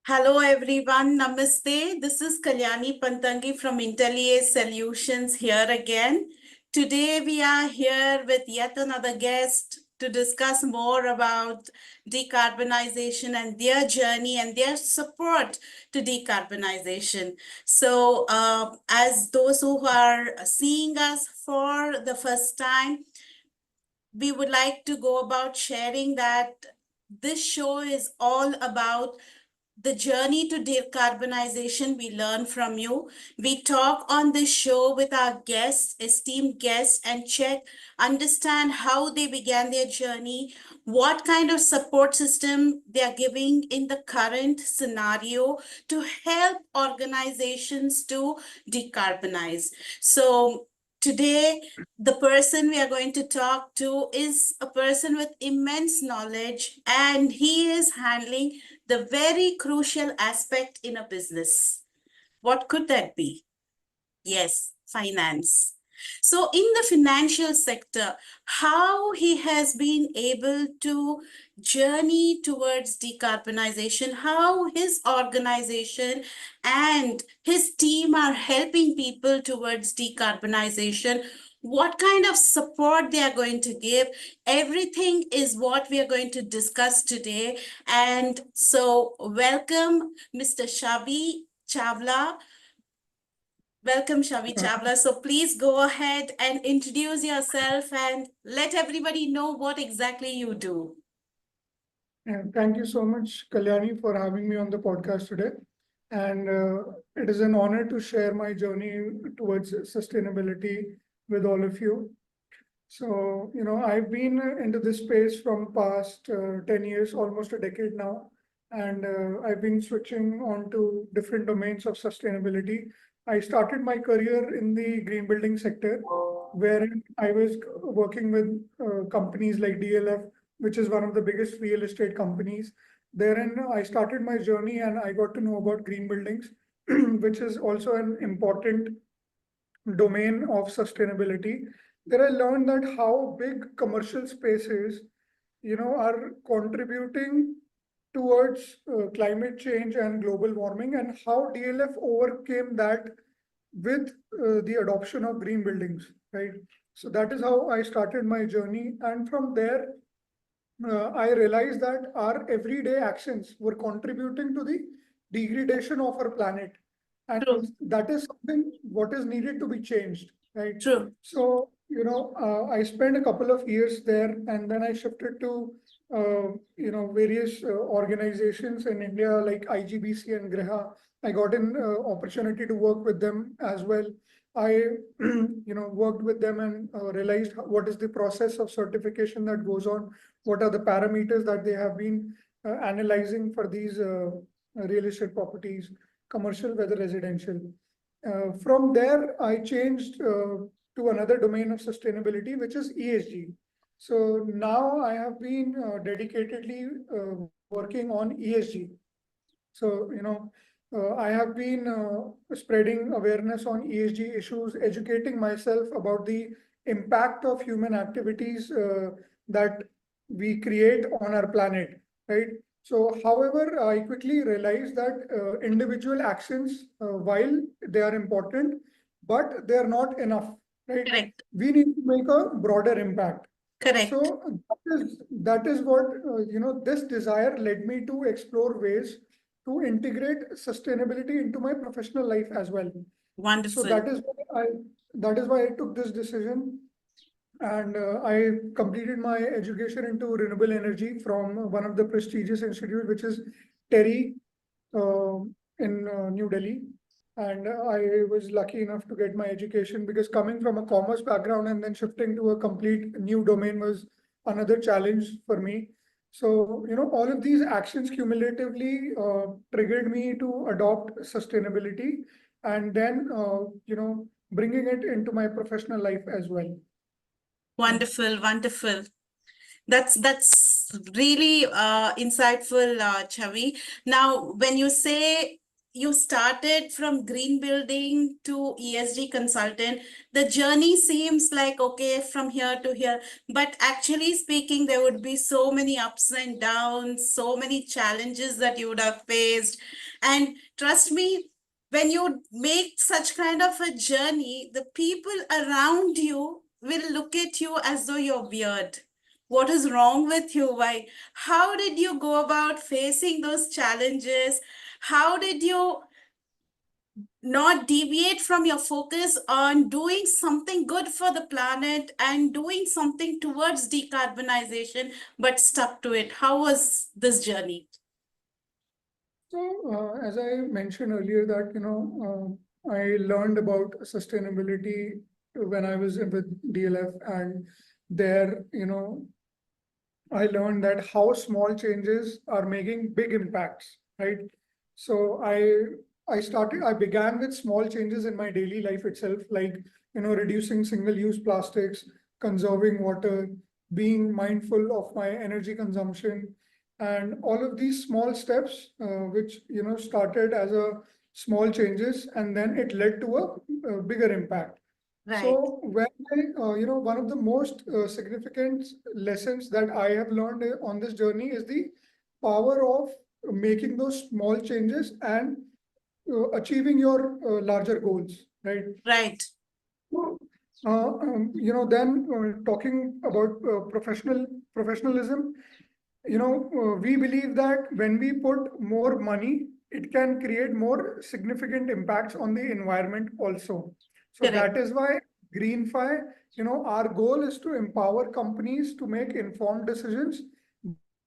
Hello everyone, Namaste. This is Kalyani Pantangi from Intelliace Solutions here again. Today we are here with yet another guest to discuss more about decarbonization and their journey and their support to decarbonization. So as those who are seeing us for the first time, we would like to go about sharing that this show is all about the journey to decarbonization. We learn from you. We talk on this show with our guests, esteemed guests, and understand how they began their journey, what kind of support system they are giving in the current scenario to help organizations to decarbonize. So today, the person we are going to talk to is a person with immense knowledge, and he is handling the very crucial aspect in a business. What could that be? Yes, finance. So in the financial sector, how he has been able to journey towards decarbonization, how his organization and his team are helping people towards decarbonization, what kind of support they are going to give, everything is what we are going to discuss today. And so welcome, Mr. Shavi Chawla. Welcome, Shavi Chawla. So please go ahead and introduce yourself and let everybody know what exactly you do. And thank you so much, Kalyani, for having me on the podcast today. And it is an honor to share my journey towards sustainability with all of you. So, I've been into this space from past 10 years, almost a decade now. And I've been switching on to different domains of sustainability. I started my career in the green building sector, where I was working with companies like DLF, which is one of the biggest real estate companies. Therein, I started my journey and I got to know about green buildings, which is also an important domain of sustainability. There I learned that how big commercial spaces, are contributing towards climate change and global warming, and how DLF overcame that with the adoption of green buildings, right? So that is how I started my journey. And from there, I realized that our everyday actions were contributing to the degradation of our planet. And True, that is something what is needed to be changed, right? true. So, I spent a couple of years there, and then I shifted to, various organizations in India like IGBC and Griha. I got an opportunity to work with them as well. I, worked with them and realized what is the process of certification that goes on, what are the parameters that they have been analyzing for these real estate properties, commercial, whether residential. From there, I changed to another domain of sustainability, which is ESG. So now I have been dedicatedly working on ESG. So, I have been spreading awareness on ESG issues, educating myself about the impact of human activities that we create on our planet, right? So, however, I quickly realized that individual actions, while they are important, but they are not enough, right? Correct, We need to make a broader impact. correct. So that is what this desire led me to explore ways to integrate sustainability into my professional life as well. So Wonderful. that is why I took this decision, and I completed my education into renewable energy from one of the prestigious institute, which is TERI uh, in New Delhi. And I was lucky enough to get my education, because coming from a commerce background and then shifting to a complete new domain was another challenge for me. So, all of these actions cumulatively triggered me to adopt sustainability, and then, bringing it into my professional life as well. Wonderful, wonderful. That's really insightful, Chavi. Now, when you say you started from green building to ESG consultant. The journey seems like, okay, from here to here. But actually speaking, there would be so many ups and downs, so many challenges that you would have faced. And trust me, when you make such kind of a journey, the people around you will look at you as though you're weird. What is wrong with you? Why? How did you go about facing those challenges? How did you not deviate from your focus on doing something good for the planet and doing something towards decarbonization, but stuck to it? How was this journey? So, as I mentioned earlier, that I learned about sustainability when I was with DLF, and there, I learned that how small changes are making big impacts, right? So I began with small changes in my daily life itself, like reducing single-use plastics, conserving water, being mindful of my energy consumption, and all of these small steps, which started as a small changes, and then it led to a bigger impact. Right, So when one of the most significant lessons that I have learned on this journey is the power of making those small changes and achieving your larger goals, right? right, So, then talking about professionalism, we believe that when we put more money, it can create more significant impacts on the environment also. So correct. that is why GreenFi, our goal is to empower companies to make informed decisions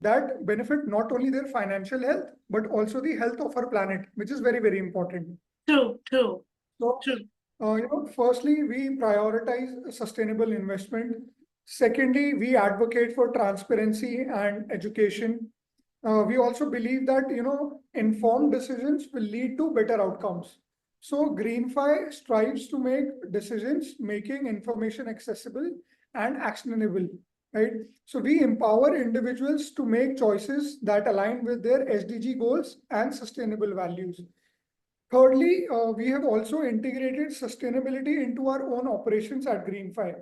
that benefit not only their financial health, but also the health of our planet, which is very, very important. True, true, So, true. firstly, we prioritize sustainable investment. Secondly, we advocate for transparency and education. We also believe that, informed decisions will lead to better outcomes. So GreenFi strives to make decisions, making information accessible and actionable, right? So we empower individuals to make choices that align with their SDG goals and sustainable values. Thirdly, we have also integrated sustainability into our own operations at GreenFi.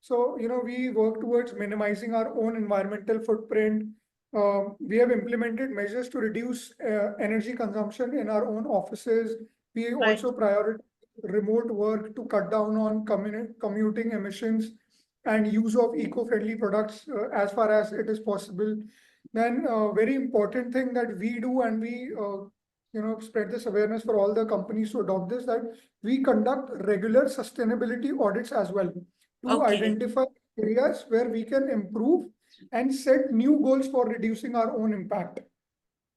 So, we work towards minimizing our own environmental footprint. We have implemented measures to reduce energy consumption in our own offices. We Right, also prioritize remote work to cut down on commuting emissions and use of eco-friendly products as far as it is possible. Then, very important thing that we do, and we spread this awareness for all the companies to adopt this, that we conduct regular sustainability audits as well to okay, identify areas where we can improve and set new goals for reducing our own impact.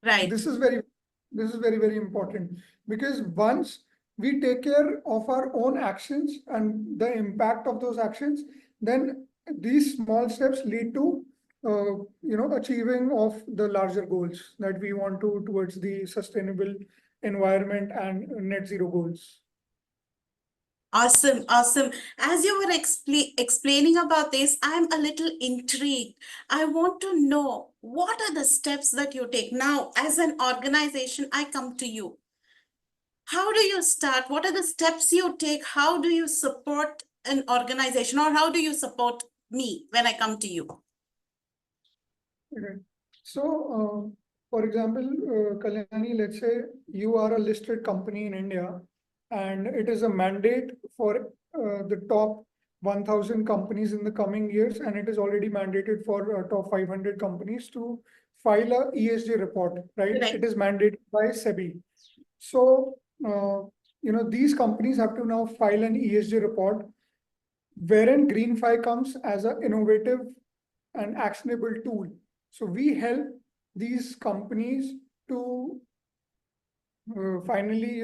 right, This is very, very important, because once we take care of our own actions and the impact of those actions, then these small steps lead to achieving of the larger goals that we want to towards the sustainable environment and net zero goals. awesome, awesome. As you were explaining about this, I'm a little intrigued. I want to know, what are the steps that you take now as an organization? I come to you. How do you start? What are the steps you take? How do you support an organization, or how do you support me when I come to you? Okay. So, for example, Kalyani, let's say you are a listed company in India, and it is a mandate for the top 1,000 companies in the coming years, and it is already mandated for top 500 companies to file a ESG report, right? Correct. It is mandated by SEBI. So, these companies have to now file an ESG report, wherein GreenFi comes as an innovative and actionable tool. So we help these companies to finally,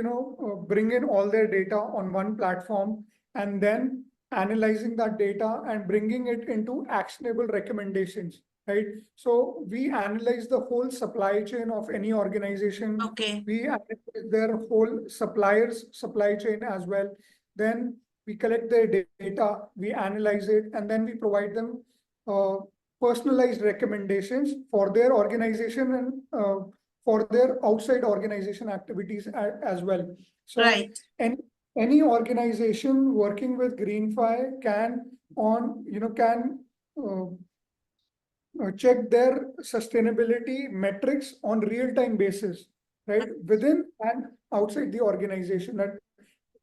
bring in all their data on one platform, and then analyzing that data and bringing it into actionable recommendations, right? So we analyze the whole supply chain of any organization. Okay. We analyze their whole suppliers' supply chain as well. Then we collect their data, we analyze it, and then we provide them personalized recommendations for their organization and for their outside organization activities as well. So Right. any organization working with GreenFi can check their sustainability metrics on real-time basis, right? Within and outside the organization, that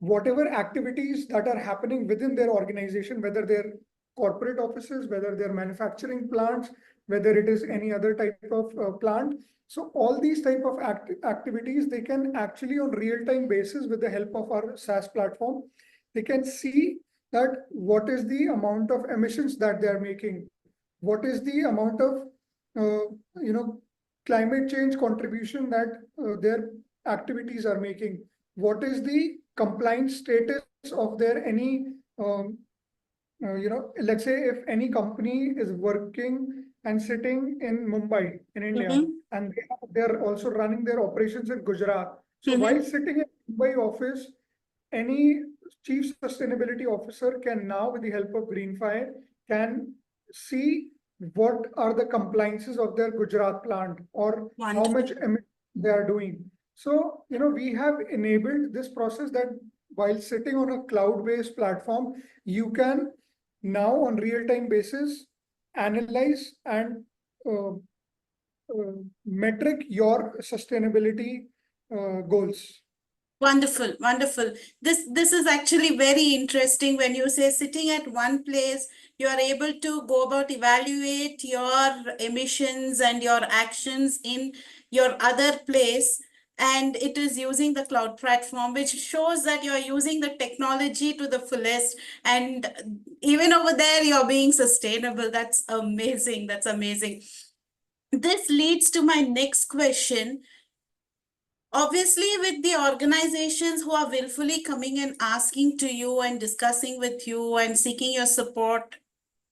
whatever activities that are happening within their organization, whether they're corporate offices, whether they're manufacturing plants, whether it is any other type of plant. So all these type of activities, they can actually on real-time basis with the help of our SaaS platform, they can see that what is the amount of emissions that they are making, what is the amount of climate change contribution that their activities are making, what is the compliance status of their any let's say if any company is working and sitting in Mumbai in India, and they're also running their operations in Gujarat. So while sitting in Mumbai office, any chief sustainability officer can now, with the help of GreenFi, can see what are the compliances of their Gujarat plant or how much they are doing. So, we have enabled this process that while sitting on a cloud-based platform, you can now on real-time basis analyze and metric your sustainability goals. Wonderful, wonderful. This is actually very interesting. When you say sitting at one place, you are able to go about evaluate your emissions and your actions in your other place. And it is using the cloud platform, which shows that you are using the technology to the fullest. And even over there, you're being sustainable. That's amazing. That's amazing. This leads to my next question. Obviously, with the organizations who are willfully coming and asking to you and discussing with you and seeking your support,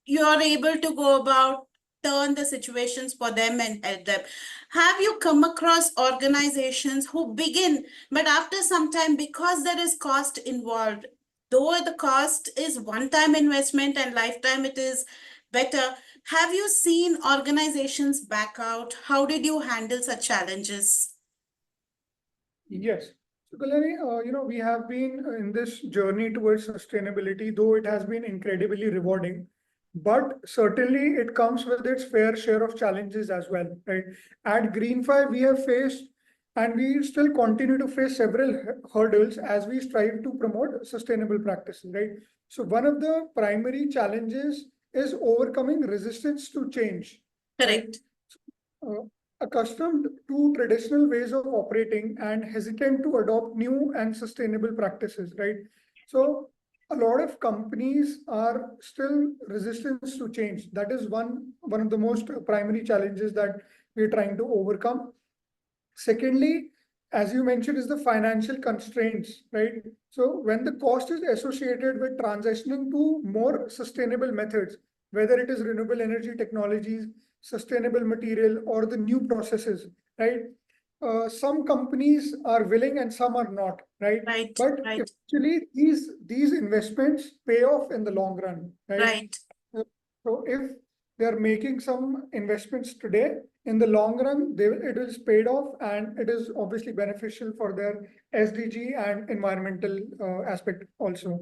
you are able to go about turn the situations for them and help them. Have you come across organizations who begin, but after some time, because there is cost involved, though the cost is one-time investment and lifetime it is better, have you seen organizations back out? How did you handle such challenges? Yes. So, Kalyani, we have been in this journey towards sustainability, though it has been incredibly rewarding, but certainly it comes with its fair share of challenges as well, right? At GreenFi, we have faced and we still continue to face several hurdles as we strive to promote sustainable practices, right? So one of the primary challenges is overcoming resistance to change. Correct. Right? Accustomed to traditional ways of operating and hesitant to adopt new and sustainable practices, right? So a lot of companies are still resistant to change. That is one of the most primary challenges that we're trying to overcome. Secondly, as you mentioned, is the financial constraints, right? So when the cost is associated with transitioning to more sustainable methods, whether it is renewable energy technologies, sustainable material, or the new processes, right? Some companies are willing and some are not, right? But actually, these investments pay off in the long run, right? So if they're making some investments today, in the long run, it is paid off and it is obviously beneficial for their SDG and environmental aspect also.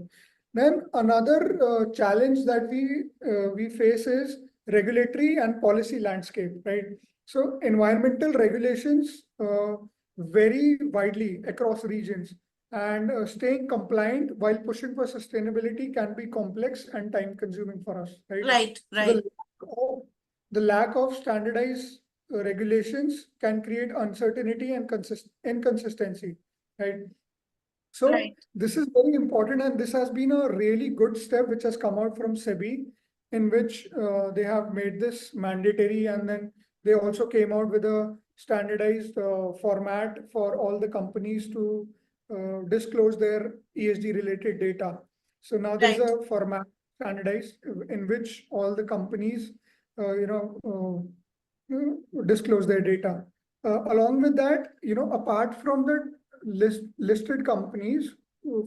Then another challenge that we face is regulatory and policy landscape, right? So environmental regulations vary widely across regions, and staying compliant while pushing for sustainability can be complex and time consuming for us, right? So the lack of standardized regulations can create uncertainty and inconsistency, right? So this is very important, and this has been a really good step which has come out from SEBI, in which they have made this mandatory, and then they also came out with a standardized format for all the companies to disclose their ESG related data. So now there's a format standardized in which all the companies, disclose their data. Along with that, apart from the listed companies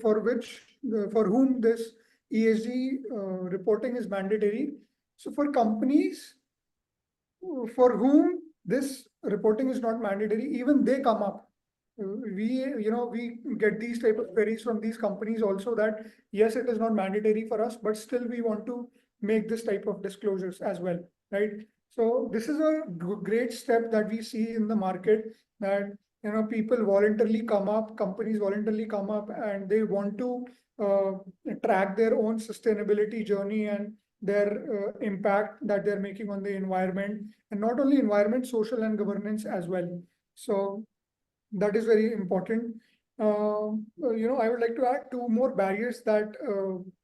for whom this ESG reporting is mandatory. So for companies for whom this reporting is not mandatory. Even they come up. We get these type of queries from these companies also that yes, it is not mandatory for us, but still we want to make this type of disclosures as well, right? So this is a great step that we see in the market, that people voluntarily come up, companies voluntarily come up, and they want to uh, track their own sustainability journey and their impact that they're making on the environment, and not only environment, social and governance as well. So that is very important. I would like to add two more barriers that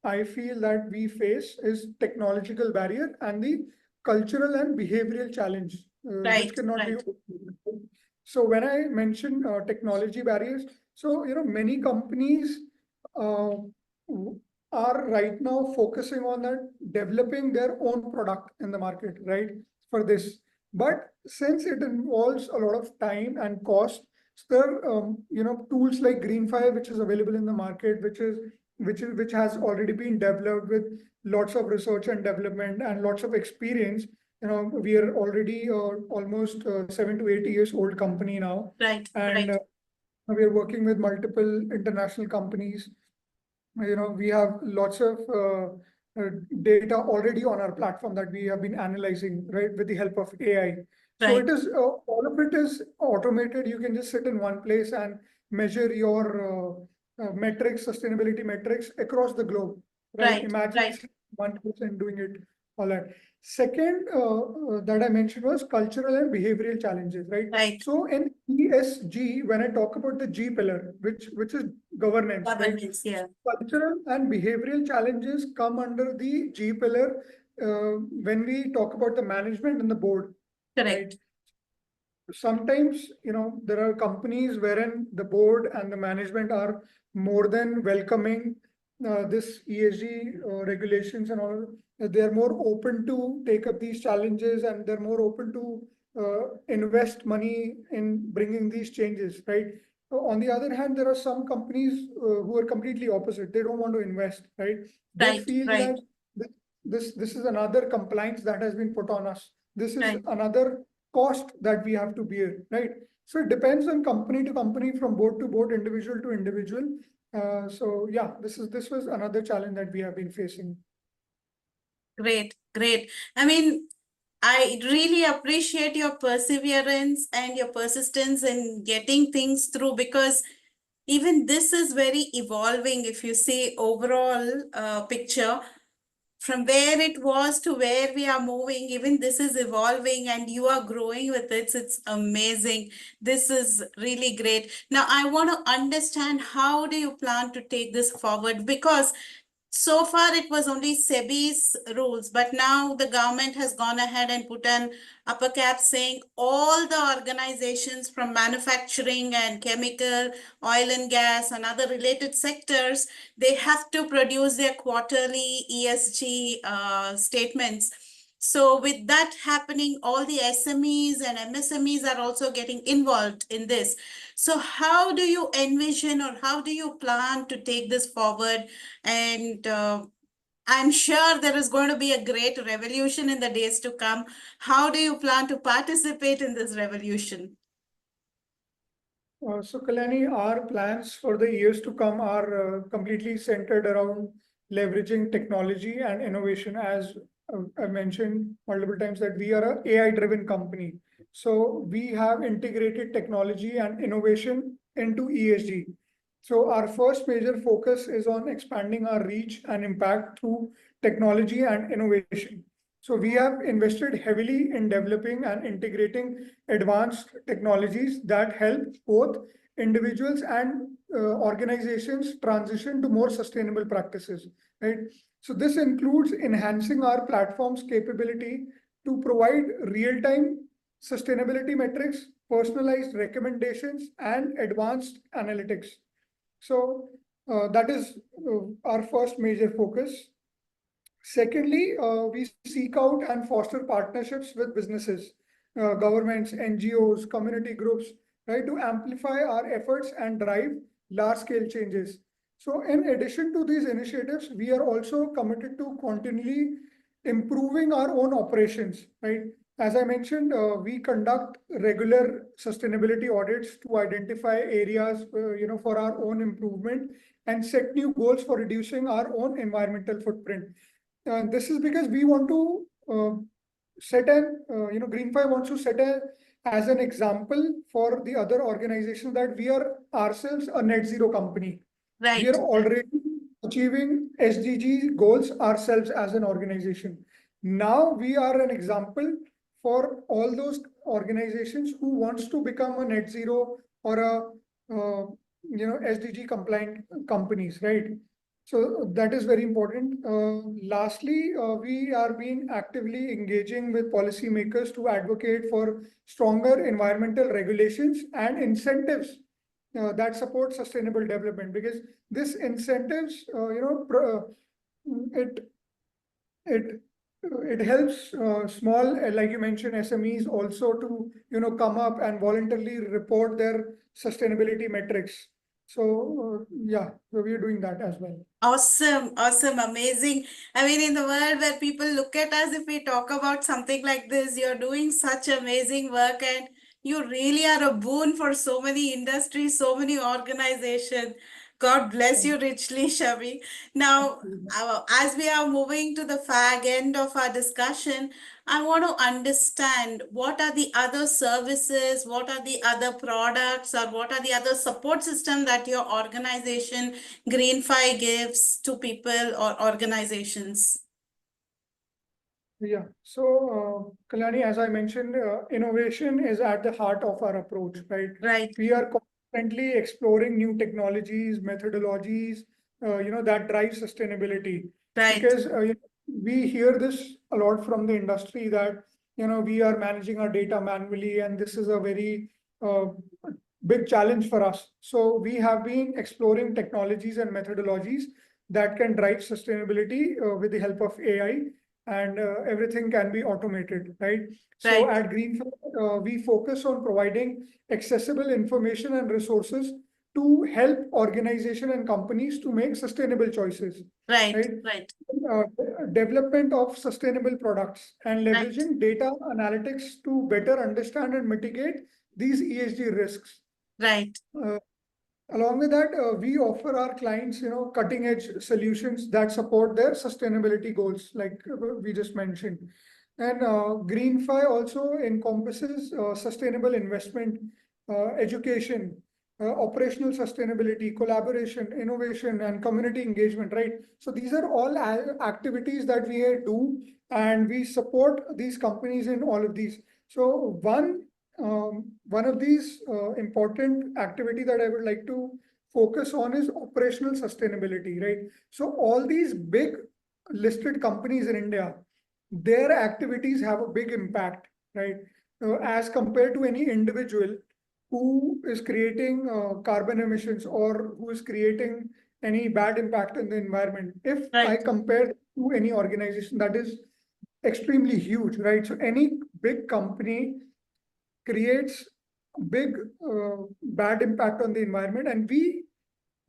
I feel that we face is technological barrier and the cultural and behavioral challenge, which Right, cannot be right, overlooked. So when I mention technology barriers, so many companies uh, are right now focusing on that, developing their own product in the market, right? For this, but since it involves a lot of time and cost, so there are, tools like GreenFi, which is available in the market, which has already been developed with lots of research and development and lots of experience. We are already almost 7 to 8 years old company now, right, and right, we are working with multiple international companies. We have lots of data already on our platform that we have been analyzing, right, with the help of AI. So right, it is all of it is automated. You can just sit in one place and measure your metrics, sustainability metrics across the globe, right? right, Imagine right, just one person doing it all that. Second, that I mentioned was cultural and behavioral challenges, right? right. So in ESG, when I talk about the G pillar, which is governance, right? Governance, yeah, Cultural and behavioral challenges come under the G pillar when we talk about the management and the board, right? correct. Sometimes, there are companies wherein the board and the management are more than welcoming this ESG regulations and all. They're more open to take up these challenges, and they're more open to invest money in bringing these changes, right? On the other hand, there are some companies who are completely opposite. They don't want to invest, right? They Right, feel right, that this is another compliance that has been put on us. This is right. another cost that we have to bear, right? So it depends on company to company, from board to board, individual to individual. So yeah, this was another challenge that we have been facing. Great, great. I mean, I really appreciate your perseverance and your persistence in getting things through, because even this is very evolving. If you see overall picture, from where it was to where we are moving, even this is evolving and you are growing with it. It's amazing. This is really great. Now, I want to understand, how do you plan to take this forward? Because so far it was only SEBI's rules, but now the government has gone ahead and put an upper cap saying all the organizations from manufacturing and chemical, oil and gas and other related sectors, they have to produce their quarterly ESG statements. So with that happening, all the SMEs and MSMEs are also getting involved in this. So how do you envision, or how do you plan to take this forward? And I'm sure there is going to be a great revolution in the days to come. How do you plan to participate in this revolution? So Kalyani, our plans for the years to come are completely centered around leveraging technology and innovation. As I mentioned multiple times, that we are a AI-driven company. So we have integrated technology and innovation into ESG. So our first major focus is on expanding our reach and impact through technology and innovation. So we have invested heavily in developing and integrating advanced technologies that help both individuals and organizations transition to more sustainable practices, right? So this includes enhancing our platform's capability to provide real-time sustainability metrics, personalized recommendations, and advanced analytics. So that is our first major focus. Secondly, we seek out and foster partnerships with businesses, governments, NGOs, community groups, right, to amplify our efforts and drive large-scale changes. So in addition to these initiatives, we are also committed to continually improving our own operations, right? as I mentioned, we conduct regular sustainability audits to identify areas, for our own improvement and set new goals for reducing our own environmental footprint. This is because we want to set an, GreenFi wants to set as an example for the other organizations that we are ourselves a net zero company. We Right. are already achieving SDG goals ourselves as an organization. Now we are an example for all those organizations who wants to become a net zero or SDG compliant companies, right? So that is very important. Lastly, we are being actively engaging with policymakers to advocate for stronger environmental regulations and incentives that support sustainable development, because this incentives, it it it helps small, like you mentioned, SMEs also to come up and voluntarily report their sustainability metrics. So yeah, so we are doing that as well. Awesome, awesome, amazing. I mean, in the world where people look at us, if we talk about something like this, you're doing such amazing work and you really are a boon for so many industries, so many organizations. God bless you richly, Shavi. Now, as we are moving to the fag end of our discussion, I want to understand what are the other services, what are the other products, or what are the other support system that your organization GreenFi gives to people or organizations. Yeah. So, Kalyani, as I mentioned, innovation is at the heart of our approach, right? Right, We are constantly exploring new technologies, methodologies, that drive sustainability. right, Because we hear this a lot from the industry that, we are managing our data manually, and this is a very uh, big challenge for us. So we have been exploring technologies and methodologies that can drive sustainability with the help of AI, and everything can be automated, right? So right, at GreenFi, we focus on providing accessible information and resources to help organization and companies to make sustainable choices, right, right? right, Uh, Development of sustainable products and right, leveraging data analytics to better understand and mitigate these ESG risks. right, Uh, Along with that, we offer our clients, cutting edge solutions that support their sustainability goals, like we just mentioned. And GreenFi also encompasses sustainable investment, education, operational sustainability, collaboration, innovation, and community engagement, right? So these are all activities that we do, and we support these companies in all of these. So one of these important activity that I would like to focus on is operational sustainability, right? So all these big listed companies in India, their activities have a big impact, right? As compared to any individual who is creating carbon emissions or who is creating any bad impact in the environment. If I right, compare to any organization that is extremely huge, right? So any big company creates big bad impact on the environment, and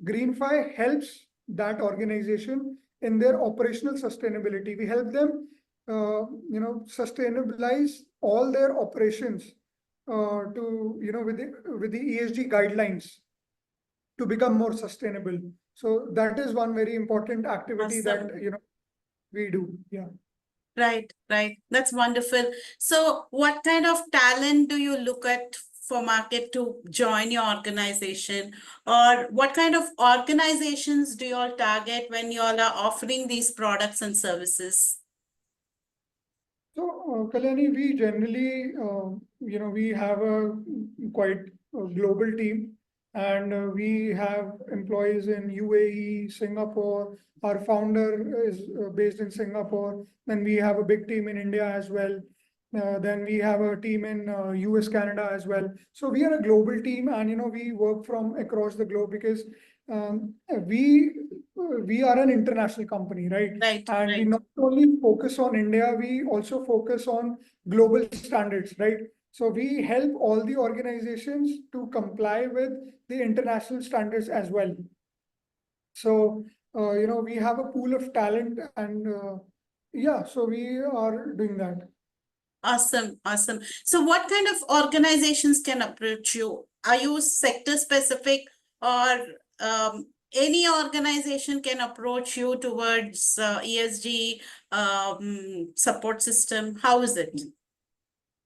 GreenFi helps that organization in their operational sustainability. We help them sustainabilize all their operations to with the ESG guidelines to become more sustainable. So that is one very important activity that awesome. we do. Yeah. Right, right. That's wonderful. So what kind of talent do you look at for market to join your organization? Or what kind of organizations do you all target when you all are offering these products and services? So, Kalyani, we generally, we have a quite global team, and we have employees in UAE, Singapore. Our founder is based in Singapore. Then we have a big team in India as well. Then we have a team in US, Canada as well. So we are a global team, and we work from across the globe because we are an international company, right? Right, And we right. not only focus on India, we also focus on global standards, right? So we help all the organizations to comply with the international standards as well. So, we have a pool of talent, and yeah, so we are doing that. Awesome, awesome. So what kind of organizations can approach you? Are you sector specific, or any organization can approach you towards ESG support system? How is it?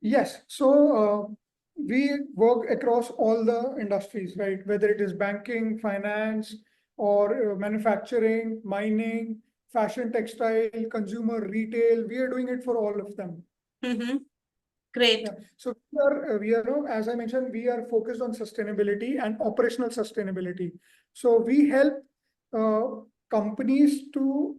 Yes, so we work across all the industries, right? Whether it is banking, finance, or manufacturing, mining, fashion, textile, consumer, retail. We are doing it for all of them. Mm-hmm. Great. Yeah. So as I mentioned, we are focused on sustainability and operational sustainability. So we help companies to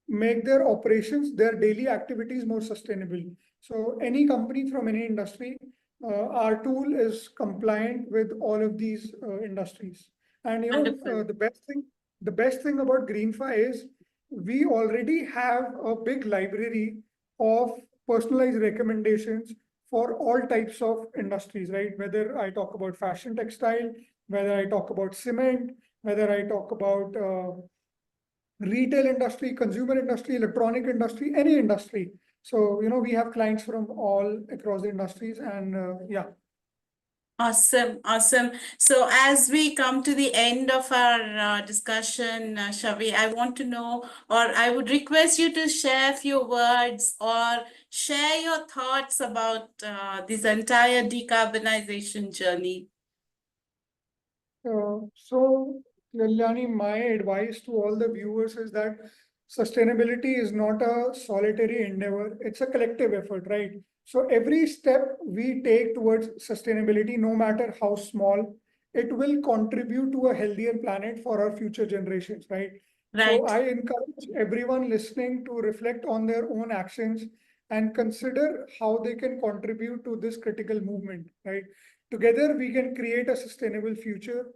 make their operations, their daily activities more sustainable. So any company from any industry, our tool is compliant with all of these industries. And Wonderful. the best thing about GreenFi is we already have a big library of personalized recommendations for all types of industries, right? Whether I talk about fashion, textile, whether I talk about cement, whether I talk about retail industry, consumer industry, electronic industry, any industry. So, we have clients from all across the industries, and yeah. Awesome, awesome. So as we come to the end of our discussion, Shavi, I want to know, or I would request you to share a few words or share your thoughts about this entire decarbonization journey. So, Kalyani, my advice to all the viewers is that sustainability is not a solitary endeavor, it's a collective effort, right? So, every step we take towards sustainability, no matter how small, it will contribute to a healthier planet for our future generations, right? So, Right. I encourage everyone listening to reflect on their own actions and consider how they can contribute to this critical movement, right? Together, we can create a sustainable future.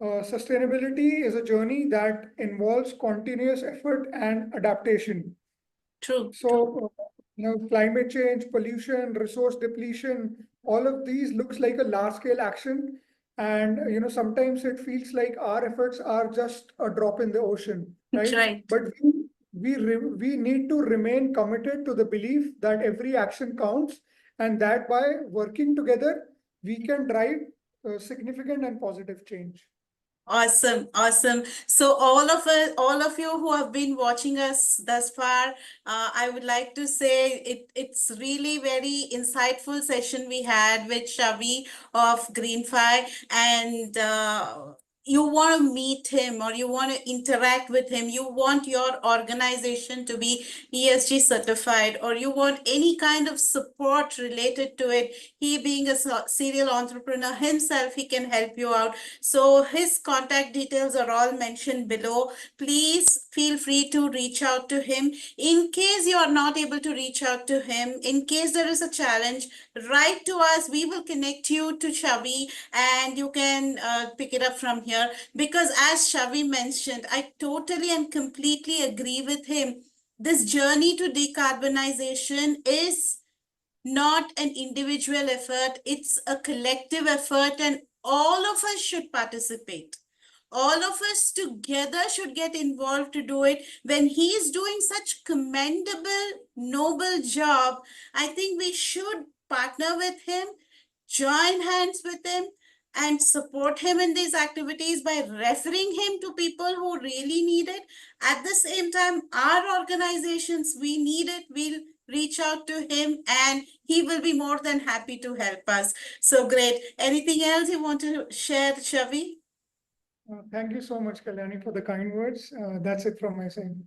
Sustainability is a journey that involves continuous effort and adaptation. True, true. So, climate change, pollution, resource depletion, all of these looks like a large-scale action. And, sometimes it feels like our efforts are just a drop in the ocean, right? Right. But we need to remain committed to the belief that every action counts, and that by working together, we can drive significant and positive change. Awesome, awesome. So all of us, all of you who have been watching us thus far, I would like to say it's really very insightful session we had with Shavi of GreenFi, and you want to meet him or you want to interact with him, you want your organization to be ESG certified, or you want any kind of support related to it, he being a serial entrepreneur himself, he can help you out. So his contact details are all mentioned below. Please feel free to reach out to him. In case you are not able to reach out to him, in case there is a challenge, write to us. We will connect you to Shavi and you can pick it up from here. Because as Shavi mentioned, I totally and completely agree with him. This journey to decarbonization is not an individual effort, it's a collective effort, and all of us should participate. All of us together should get involved to do it. When he is doing such commendable, noble job, I think we should partner with him, join hands with him, and support him in these activities by referring him to people who really need it. At the same time, our organizations, we need it. We'll reach out to him and he will be more than happy to help us. So great. Anything else you want to share, Shavi? Thank you so much, Kalyani, for the kind words. That's it from my side.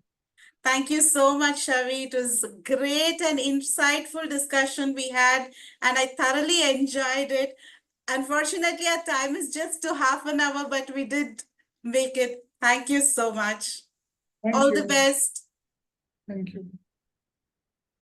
Thank you so much, Shavi. It was a great and insightful discussion we had, and I thoroughly enjoyed it. Unfortunately, our time is just to half an hour, but we did make it. Thank you so much. Thank All the you. best. Thank you.